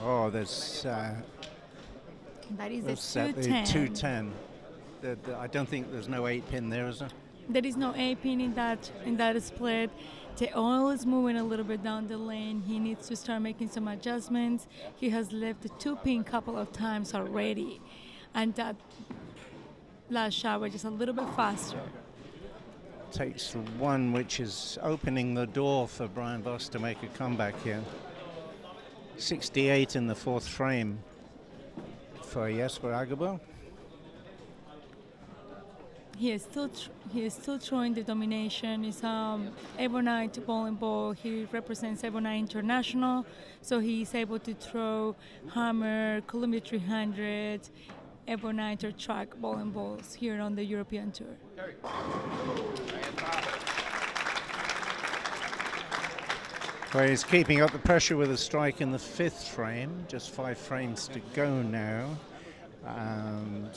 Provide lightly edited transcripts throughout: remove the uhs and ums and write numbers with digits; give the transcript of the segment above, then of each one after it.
Oh, there's That is a the 210. 210. I don't think there's no 8-pin there, is there? There is no 8-pin in that split. The oil is moving a little bit down the lane. He needs to start making some adjustments. He has left the 2-pin couple of times already, and that last shot was just a little bit faster. Takes the one which is opening the door for Brian Voss to make a comeback here. 68 in the fourth frame for Jesper Agerbo. He is still throwing the domination. He's Ebonite bowling ball. He represents Ebonite International, so he's able to throw hammer, Columbia 300, Ebonite or track bowling balls here on the European Tour. Well, he's keeping up the pressure with a strike in the fifth frame. Just 5 frames to go now. And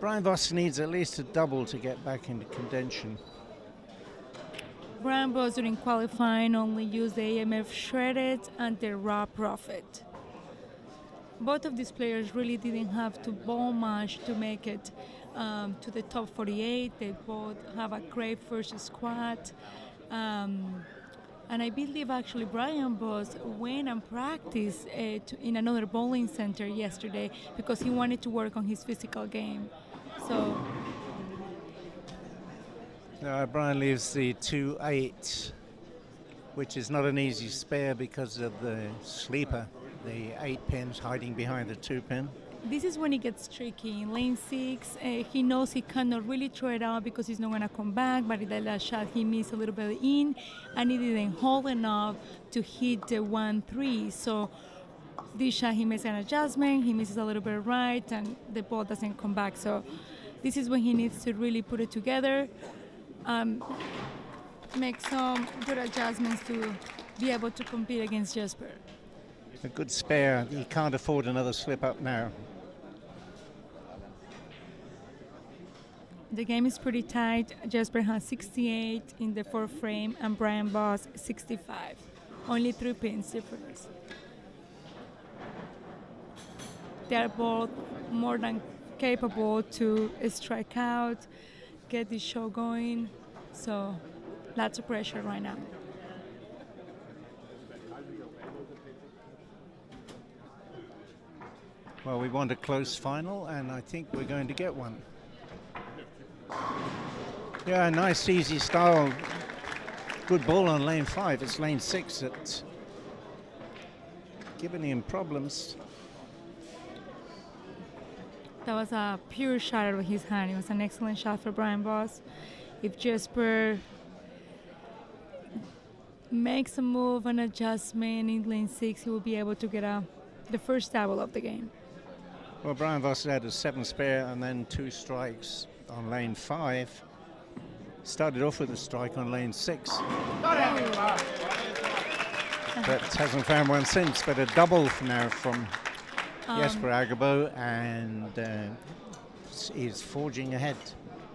Brian Voss needs at least a double to get back into contention. Brian Voss during qualifying only used the AMF Shredded and the Raw Profit. Both of these players really didn't have to bowl much to make it to the top 48. They both have a great first squat. And I believe actually Brian Voss went and practiced in another bowling center yesterday because he wanted to work on his physical game. So Brian leaves the 2-8, which is not an easy spare because of the sleeper, the 8 pins hiding behind the 2-pin. this is when it gets tricky. In lane 6, he knows he cannot really throw it out because he's not going to come back, but in the last shot he missed a little bit in, and he didn't hold enough to hit the 1-3. So this shot he makes an adjustment, he misses a little bit right, and the ball doesn't come back. So this is when he needs to really put it together, make some good adjustments to be able to compete against Jesper. A good spare. He can't afford another slip up now. The game is pretty tight. Jesper has 68 in the fourth frame and Brian Voss 65. Only 3 pins difference. They are both more than capable to strike out, get the show going. So lots of pressure right now. Well, we want a close final, and I think we're going to get one. Yeah, nice, easy style. Good ball on lane 5. It's lane 6 that's giving him problems. That was a pure shot out of his hand. It was an excellent shot for Brian Voss. If Jesper makes a move, an adjustment in lane 6, he will be able to get the first double of the game. Well, Brian Voss had a 7 spare and then 2 strikes on lane 5. Started off with a strike on lane 6. But hasn't found one since, but a double now from Jesper Agerbo, and is forging ahead.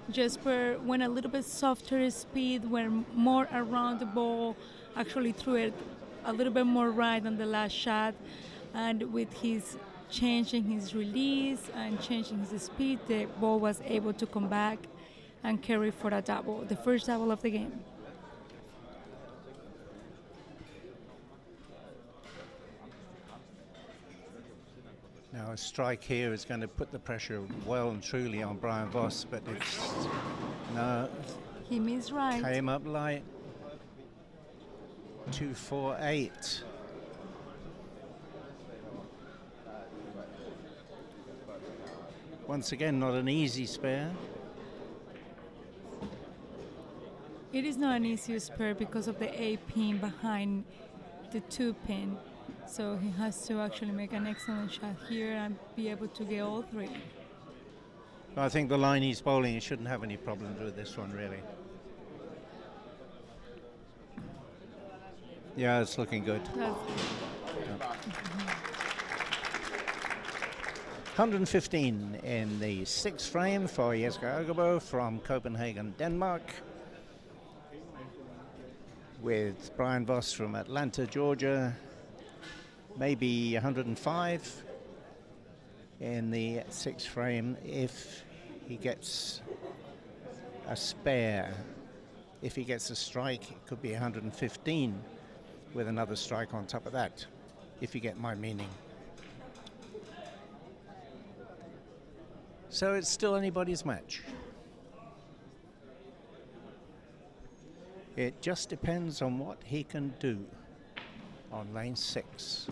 Jesper went a little bit softer speed, went more around the ball, actually threw it a little bit more right on the last shot, and with his changing his release and changing his speed, the ball was able to come back and carry for a double, the first double of the game. Now a strike here is going to put the pressure well and truly on Brian Voss, but it's no. He missed right. Came up light. 2-4-8. Once again, not an easy spare. It is not an easy spare because of the 8-pin behind the 2-pin. So he has to actually make an excellent shot here and be able to get all 3. I think the line he's bowling, he shouldn't have any problems with this one, really. Yeah, it's looking good. Yeah. 115 in the 6th frame for Jesper Agerbo from Copenhagen, Denmark. with Brian Voss from Atlanta, Georgia, maybe 105 in the 6th frame if he gets a spare. If he gets a strike, it could be 115 with another strike on top of that, if you get my meaning. So it's still anybody's match. It just depends on what he can do on lane 6.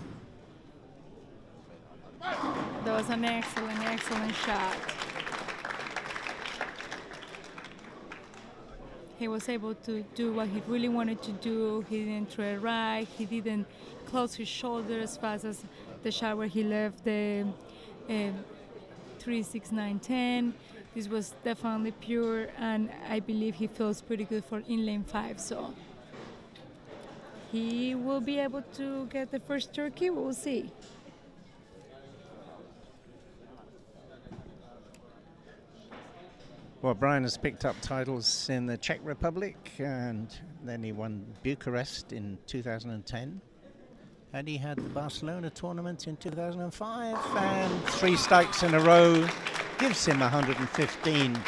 That was an excellent shot. He was able to do what he really wanted to do. He didn't throw it right. He didn't close his shoulder as fast as the shot where he left the 3, 6, 9, 10. This was definitely pure, and I believe he feels pretty good for in lane 5. So he will be able to get the first turkey. We'll see. Well, Brian has picked up titles in the Czech Republic, and then he won Bucharest in 2010. And he had the Barcelona tournament in 2005, and 3 strikes in a row gives him 115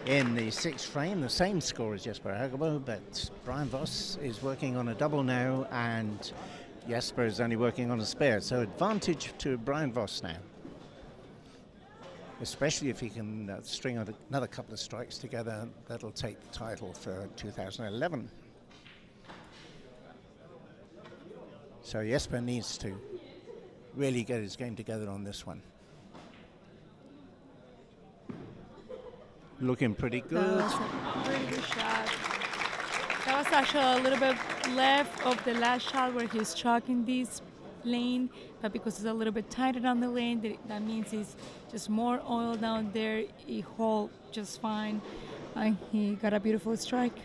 in the 6th frame. The same score as Jesper Agerbo, but Brian Voss is working on a double now, and Jesper is only working on a spare. So advantage to Brian Voss now, especially if he can string another couple of strikes together. That'll take the title for 2011. So Jesper needs to really get his game together on this one. Looking pretty good. That was a pretty good shot. That was actually a little bit left of the last shot where he struck in this lane, but because it's a little bit tighter down the lane, that means it's just more oil down there. He holds just fine, and he got a beautiful strike.